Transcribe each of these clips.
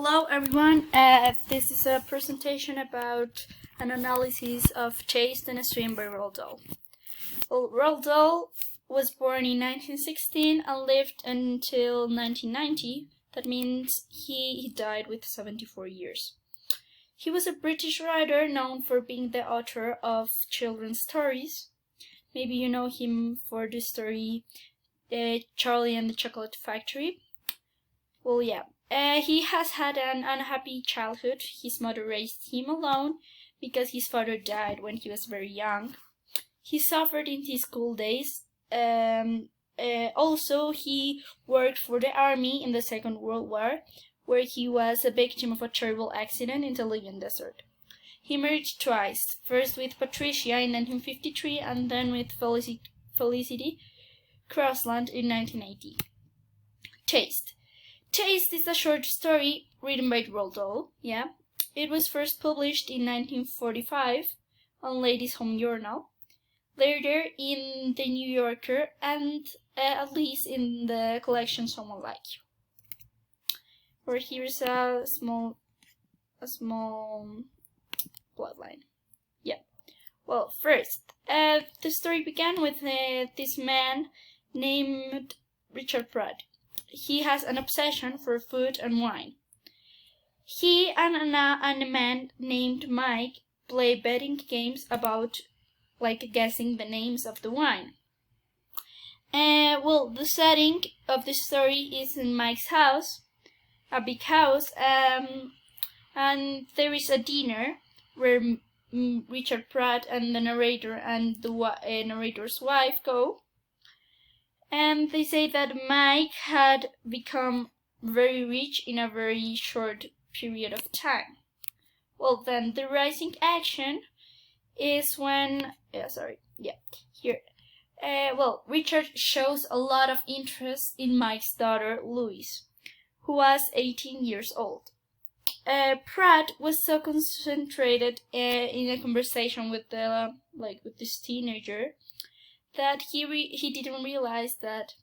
Hello everyone, this is a presentation about an analysis of Taste and Esteem by Roald Dahl. Well, Roald Dahl was born in 1916 and lived until 1990. That means he died with 74 years. He was a British writer known for being the author of children's stories. Maybe you know him for the story Charlie and the Chocolate Factory. Well, yeah. He has had an unhappy childhood. His mother raised him alone because his father died when he was very young. He suffered in his school days. Also, he worked for the army in the Second World War, where he was a victim of a terrible accident in the Libyan desert. He married twice, first with Patricia in 1953 and then with Felicity Crossland in 1980. Taste. Taste is a short story written by Roald Dahl. Yeah, it was first published in 1945 on Ladies' Home Journal, later in The New Yorker, and at least in the collection Someone Like You. Or here's a small plotline. Yeah. Well, first, the story began with this man named Richard Pratt. He has an obsession for food and wine. He and a man named Mike play betting games about, guessing the names of the wine. Well, the setting of the story is in Mike's house, a big house, and there is a dinner where Richard Pratt and the narrator and the narrator's wife go. And they say that Mike had become very rich in a very short period of time. Well, then the rising action is when... Richard shows a lot of interest in Mike's daughter, Louise, who was 18 years old. Pratt was so concentrated in a conversation with this teenager that he didn't realize that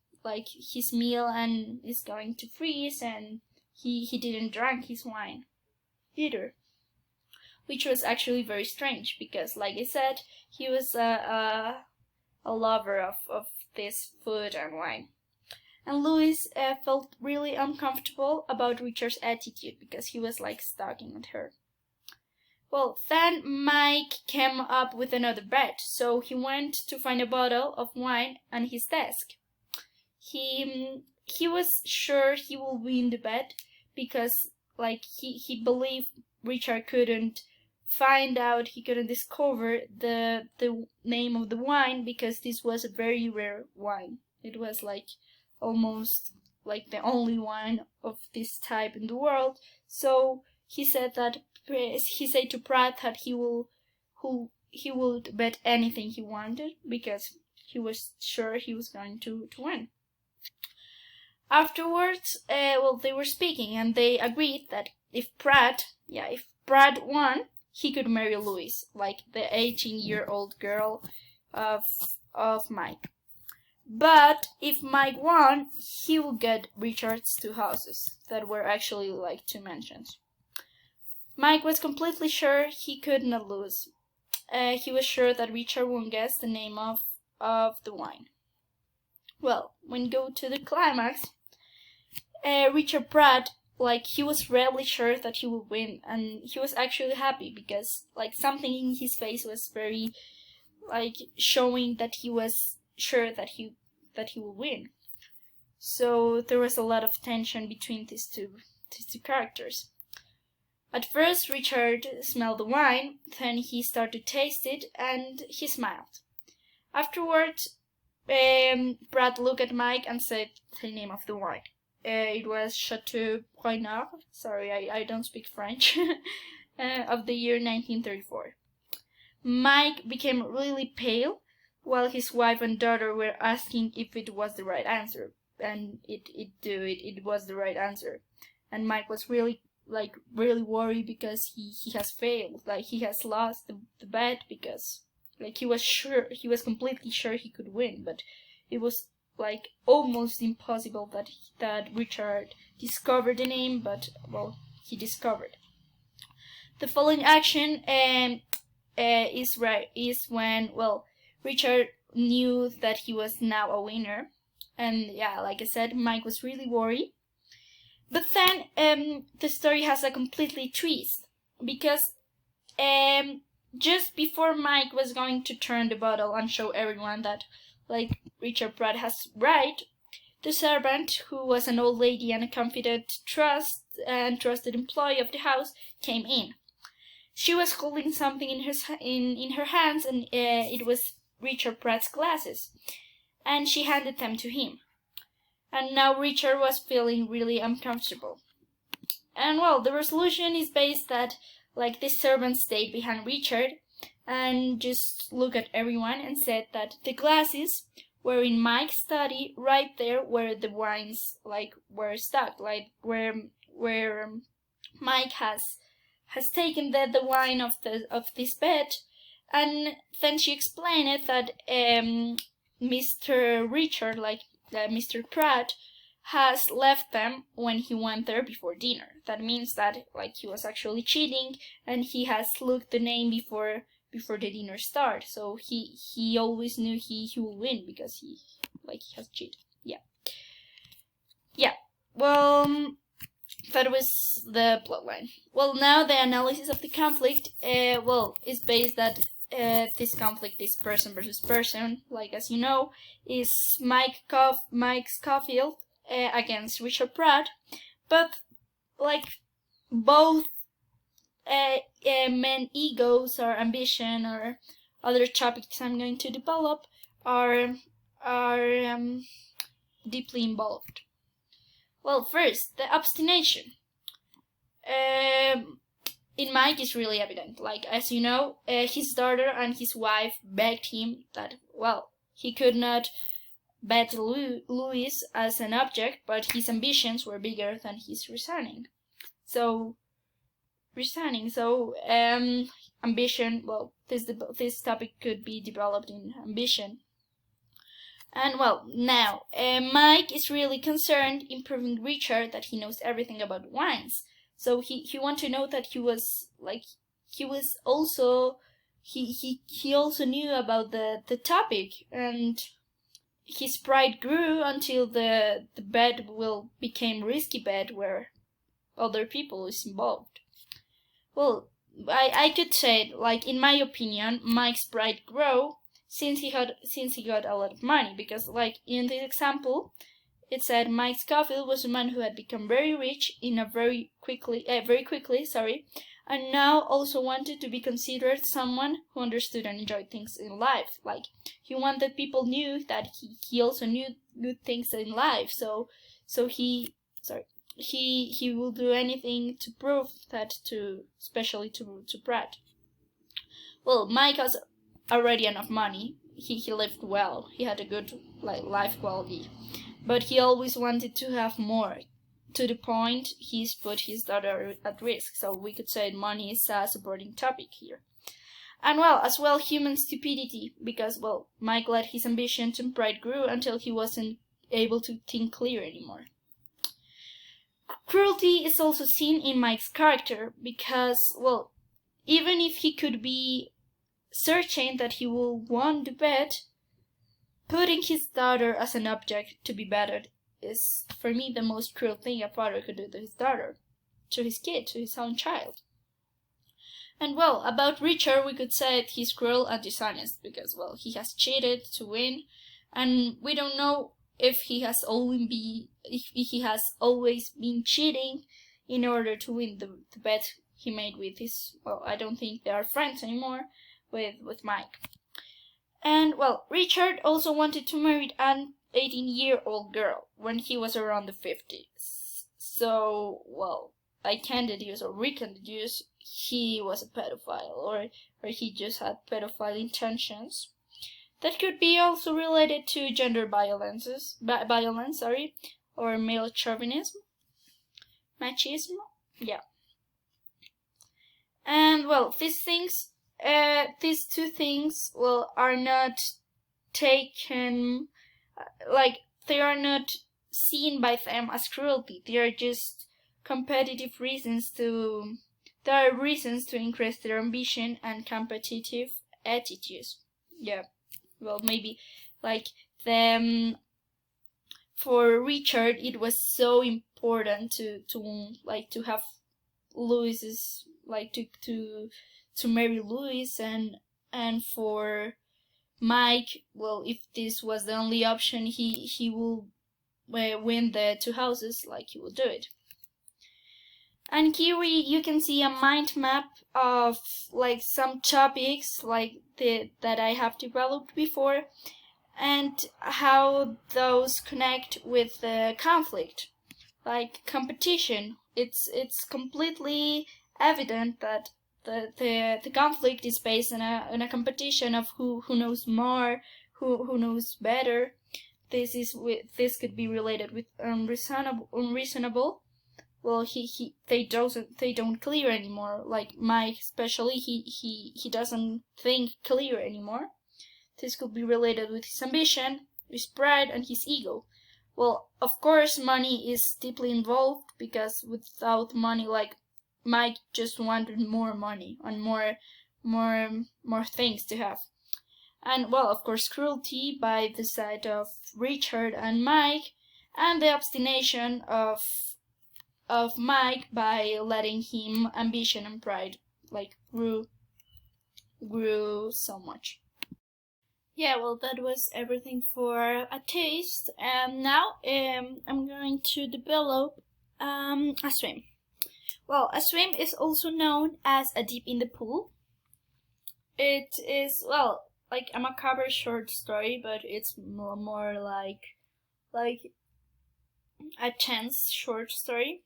his meal and is going to freeze, and he didn't drink his wine either, which was actually very strange because, like I said, he was a lover of this food and wine. And Louis felt really uncomfortable about Richard's attitude because he was stalking at her. Well, then Mike came up with another bet, so he went to find a bottle of wine on his desk. He was sure he would win the bet because he believed Richard couldn't discover the name of the wine because this was a very rare wine. It was almost the only wine of this type in the world. So he said to Pratt that he would bet anything he wanted because he was sure he was going to win. Afterwards, they were speaking and they agreed that if Pratt won, he could marry Louise, the 18-year-old girl of Mike. But if Mike won, he would get Richard's two houses that were actually two mansions. Mike was completely sure he could not lose. He was sure that Richard won't guess the name of the wine. Well, when you go to the climax, Richard Pratt, he was really sure that he would win, and he was actually happy because, something in his face was very, showing that he was sure that he would win. So there was a lot of tension between these two characters. At first, Richard smelled the wine, then he started to taste it, and he smiled. Afterwards, Pratt looked at Mike and said the name of the wine. It was Chateau Bruynard, sorry, I don't speak French, of the year 1934. Mike became really pale, while his wife and daughter were asking if it was the right answer, and it was the right answer. And Mike was really worried because he has failed, he has lost the bet because he was completely sure he could win, but it was almost impossible that Richard discovered the name, but he discovered. The following action is when, well, Richard knew that he was now a winner, and yeah, like I said, Mike was really worried. But then the story has a completely twist, because just before Mike was going to turn the bottle and show everyone that, like, Richard Pratt has right, the servant, who was an old lady and a confident trusted employee of the house, came in. She was holding something in her hands, and it was Richard Pratt's glasses, and she handed them to him. And now Richard was feeling really uncomfortable. And well, the resolution is based that, like, this servant stayed behind Richard and just looked at everyone and said that the glasses were in Mike's study, right there where the wines, like, were stuck, like where Mike has taken the wine of this bed. And then she explained it that Mr. Richard, like Mr. Pratt, has left them when he went there before dinner. That means that, like, he was actually cheating, and he has looked the name before the dinner start. So he always knew he will win because he has cheated. Yeah. Well, that was the plotline. Well, now the analysis of the conflict, is based that this conflict is person versus person. Like, as you know, is Mike Scofield against Richard Pratt, but, like, both men egos or ambition or other topics I'm going to develop are deeply involved. Well, first, the obstination. In Mike is really evident. Like, as you know, his daughter and his wife begged him that, well, he could not bet Louis as an object, but his ambitions were bigger than his resigning. So, ambition, well, this topic could be developed in ambition. And well, now, Mike is really concerned in proving Richard that he knows everything about wines. So he want to know that he also knew about the topic, and his pride grew until the bet became risky bet where other people is involved. Well, I could say, like, in my opinion, Mike's pride grew since he got a lot of money, because, like, in this example, it said Mike Scofield was a man who had become very rich very quickly, and now also wanted to be considered someone who understood and enjoyed things in life. Like, he wanted people knew that he also knew good things in life. So he will do anything to prove that especially to Pratt. Well, Mike has already enough money. He lived well. He had a good life quality, but he always wanted to have more. To the point, he's put his daughter at risk. So we could say money is a supporting topic here. And well, as well, human stupidity, because, well, Mike let his ambitions and pride grew until he wasn't able to think clear anymore. Cruelty is also seen in Mike's character because, well, even if he could be certain that he will win the bet, putting his daughter as an object to be betted is, for me, the most cruel thing a father could do to his daughter, to his kid, to his own child. And well, about Richard, we could say he's cruel and dishonest because, well, he has cheated to win, and we don't know if he has always been cheating in order to win the bet he made with his, well, I don't think they are friends anymore, with Mike. And well, Richard also wanted to marry an 18-year-old girl when he was around the 50s. So, well, I can deduce, or we can deduce, he was a pedophile, or he just had pedophile intentions. That could be also related to gender violence, or male chauvinism, machismo, yeah. And well, these two things, well, are not taken, they are not seen by them as cruelty. They are just competitive reasons to there are reasons to increase their ambition and competitive attitudes. Yeah, well, maybe like them for Richard, it was so important to have Louis's to marry Louis, and for Mike, well, if this was the only option, he will win the two houses, like he will do it. And here you can see a mind map of like some topics that I have developed before, and how those connect with the conflict, like competition. It's completely evident that the conflict is based on a competition of who knows more, who knows better. This could be related with unreasonable. Well, they don't clear anymore. Like Mike, especially, he doesn't think clear anymore. This could be related with his ambition, his pride, and his ego. Well, of course, money is deeply involved, because without money, like Mike just wanted more money and more things to have. And well, of course, cruelty by the side of Richard and Mike, and the obstination of Mike by letting him ambition and pride like grew so much. Yeah, well, that was everything for a taste, and now I'm going to develop a swim. Well, a swim is also known as a dip in the pool. It is, well, like a macabre short story, but it's more like a tense short story.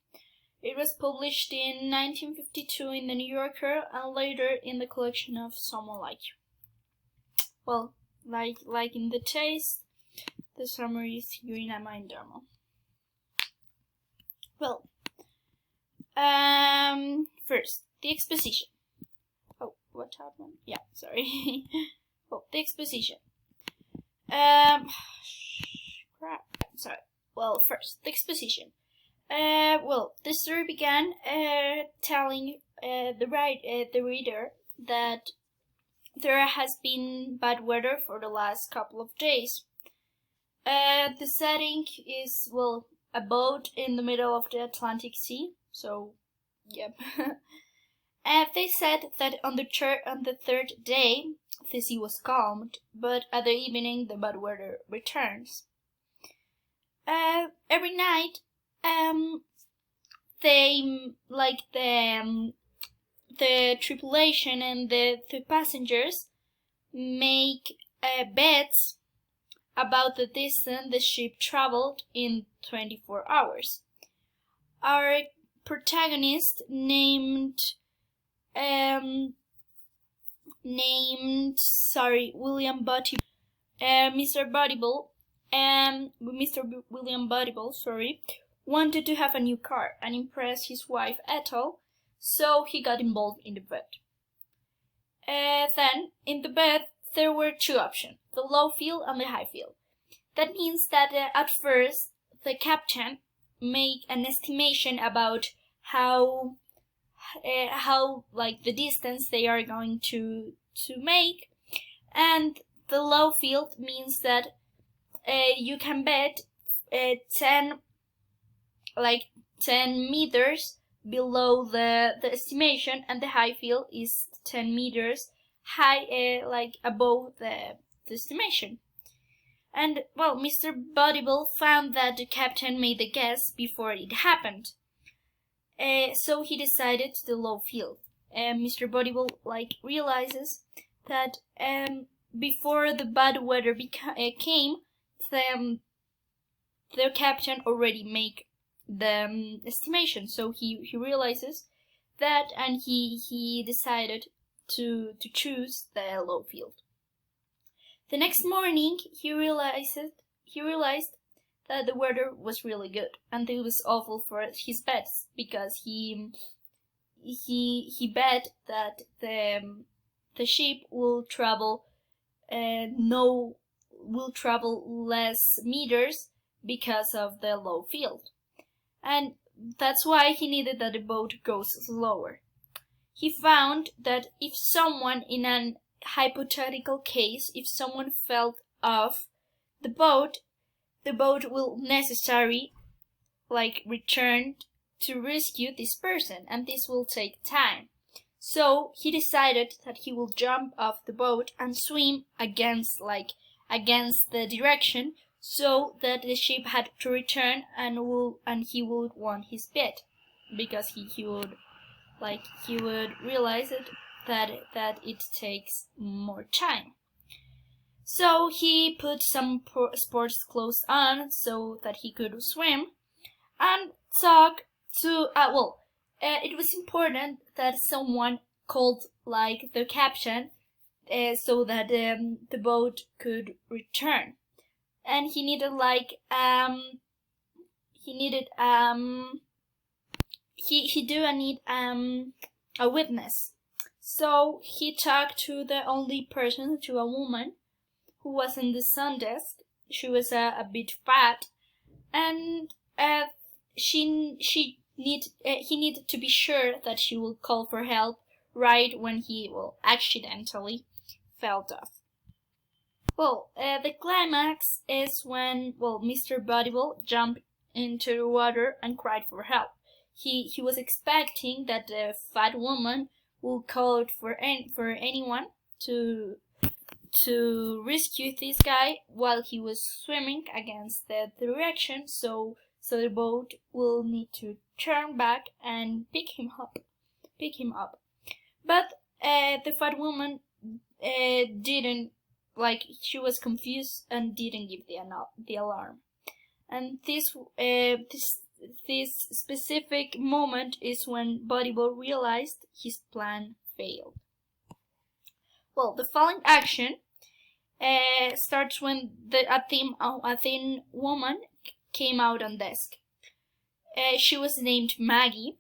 It was published in 1952 in the New Yorker, and later in the collection of Someone Like You. Well, like in the taste, the summary is here in a mind demo. Well, first, the exposition. Oh, what happened? Yeah, sorry. Oh, the exposition. Crap. Sorry. Well, first, the exposition. Well, the story began telling the reader that there has been bad weather for the last couple of days. The setting is, well, a boat in the middle of the Atlantic Sea, so, yep. And they said that on the third day, the sea was calmed, but at the evening the bad weather returns. Every night, they the tripulation and the passengers make bets about the distance the ship traveled in 24 hours. Our protagonist named William Butty, Mr. William Buttible, wanted to have a new car and impress his wife Ethel, so he got involved in the bet. Then, in the bet, there were two options, the low field and the high field. That means that at first, the captain made an estimation about how the distance they are going to make, and the low field means that you can bet 10 meters below the estimation, and the high field is 10 meters high, above the estimation. And well, Mr. Buttible found that the captain made the guess before it happened, so he decided the low field. Mr. Buttible realizes that before the bad weather came, the captain already made the estimation, so he realizes that, and he decided to choose the low field. The next morning, he realized that the weather was really good, and it was awful for his bets, because he bet that the ship will travel less meters because of the low field. And that's why he needed that the boat goes slower. He found that if someone, in an hypothetical case, if someone fell off the boat will necessarily return to rescue this person, and this will take time. So he decided that he will jump off the boat and swim against the direction, so that the ship had to return, and he would want his bet, because he would realize that it takes more time. So he put some sports clothes on so that he could swim, and talk to it was important that someone called the captain, so that the boat could return. And he needed need a witness. So he talked to the only person, to a woman who was in the sun desk. She was a bit fat, and he needed to be sure that she will call for help right when he accidentally fell off. The climax is when Mr. Bodybull jumped into the water and cried for help. He was expecting that the fat woman would call for anyone to rescue this guy while he was swimming against the direction, so the boat will need to turn back and pick him up. But the fat woman didn't, she was confused and didn't give the alarm. And this specific moment is when Bodybull realized his plan failed. The following action starts when a thin woman came out on desk. She was named Maggie,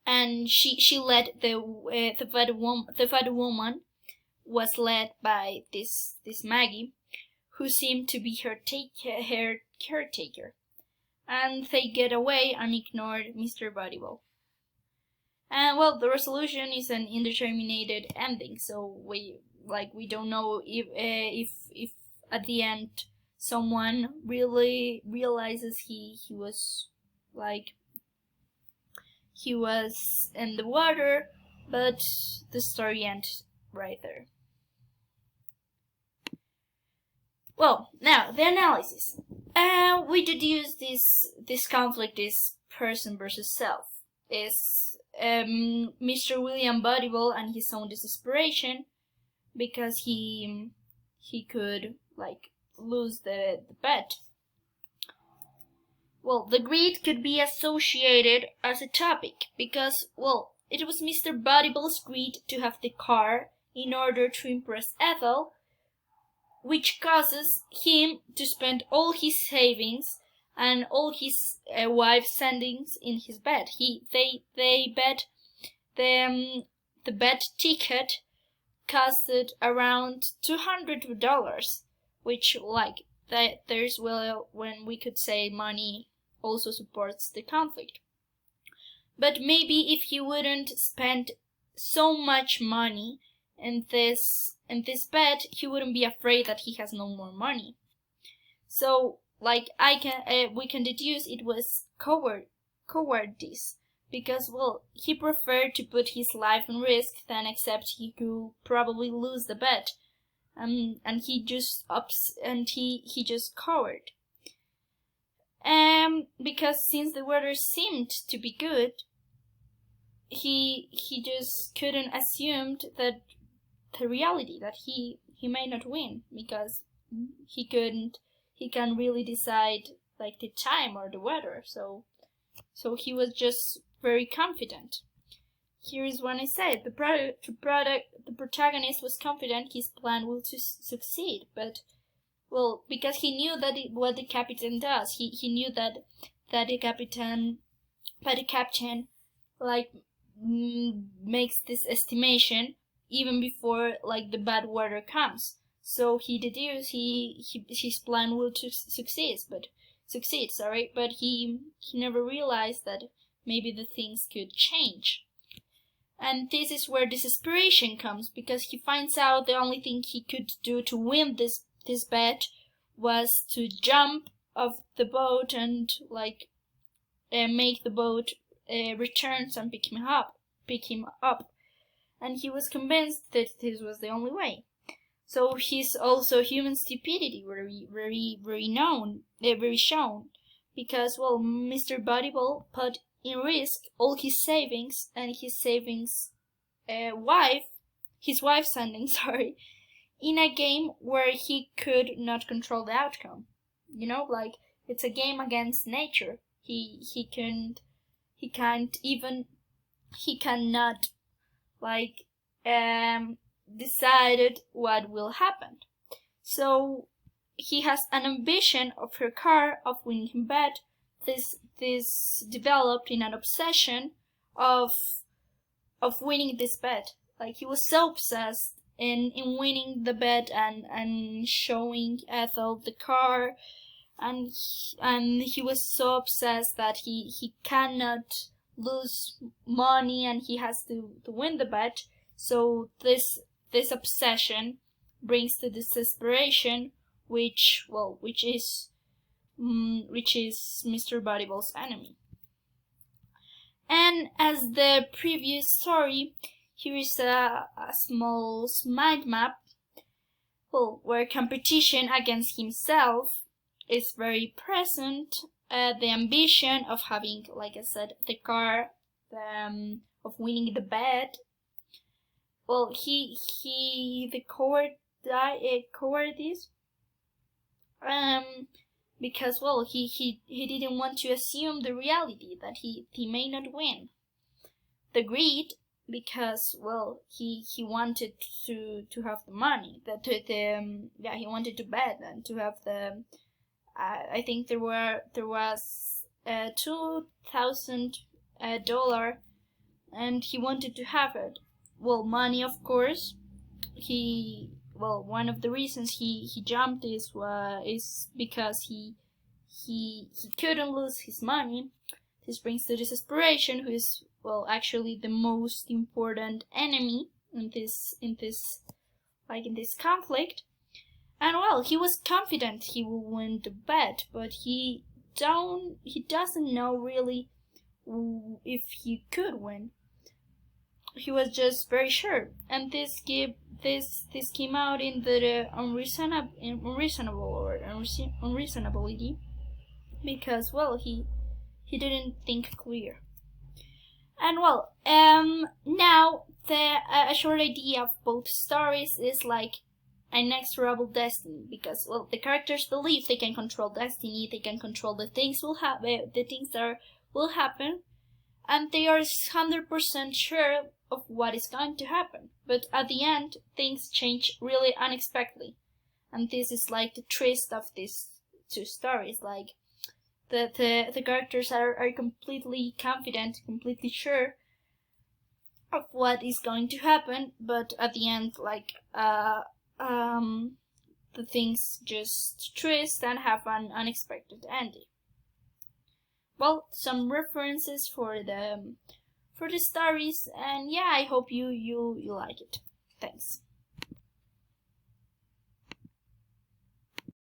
and she led the fat woman was led by this Maggie, who seemed to be her caretaker, and they get away and ignored Mr. Bodybull. And the resolution is an indeterminate ending, so we don't know if at the end someone really realizes he was in the water, but the story ends right there. Now the analysis. We deduce this conflict is person versus self. Is Mr. William Bodybull and his own desperation, because he could lose the bet. The greed could be associated as a topic, because it was Mr. Bodybull's greed to have the car in order to impress Ethel, which causes him to spend all his savings and all his wife's savings in his bet. They bet the bet ticket costed around $200, which there's when we could say money also supports the conflict. But maybe if he wouldn't spend so much money in this bet, he wouldn't be afraid that he has no more money. So we can deduce it was cowardice, because he preferred to put his life in risk than accept he could probably lose the bet, and he just cowered. Because since the weather seemed to be good, he just couldn't assume that the reality that he may not win, because he can't really decide the time or the weather, so he was just very confident. Here is when I said the protagonist was confident his plan will succeed, but because he knew that what the captain does, he knew that the captain makes this estimation even before the bad weather comes. So he deduced his plan will succeed, but succeed, sorry, but he never realized that maybe the things could change. And this is where desperation comes, because he finds out the only thing he could do to win this bet was to jump off the boat and make the boat returns and pick him up. And he was convinced that this was the only way. So he's also human stupidity very shown, because Mr. Bodyball put in risk all his savings and his wife's ending, sorry, in a game where he could not control the outcome. It's a game against nature. He cannot decided what will happen. So he has an ambition of her car, of winning him bet. This developed in an obsession of winning this bet. He was so obsessed in winning the bet and showing Ethel the car, and he was so obsessed that he cannot lose money and he has to win the bet. So this obsession brings to this desperation, which is Mr. Bodyball's enemy. And as the previous story, here is a small mind map, where competition against himself is very present. The ambition of having, like I said, the car, of winning the bet. The cowardice, because he didn't want to assume the reality that he may not win. The greed, because he wanted to have the money, he wanted to bet and to have the I think there was $2,000, and he wanted to have it. Money, of course. One of the reasons he jumped is because he couldn't lose his money. This brings to desperation, who is actually the most important enemy in this conflict. And he was confident he will win the bet, but he doesn't know really if he could win. He was just very sure, and this came out in the unreasonability, because he didn't think clear. And now a short idea of both stories is like an inexorable destiny, because the characters believe they can control destiny, they can control the things that will happen, and they are 100% sure of what is going to happen. But at the end, things change really unexpectedly, and this is like the twist of these two stories. The characters are completely confident, completely sure of what is going to happen, but at the end, the things just twist and have an unexpected ending. Some references for the stories, and I hope you like it. Thanks.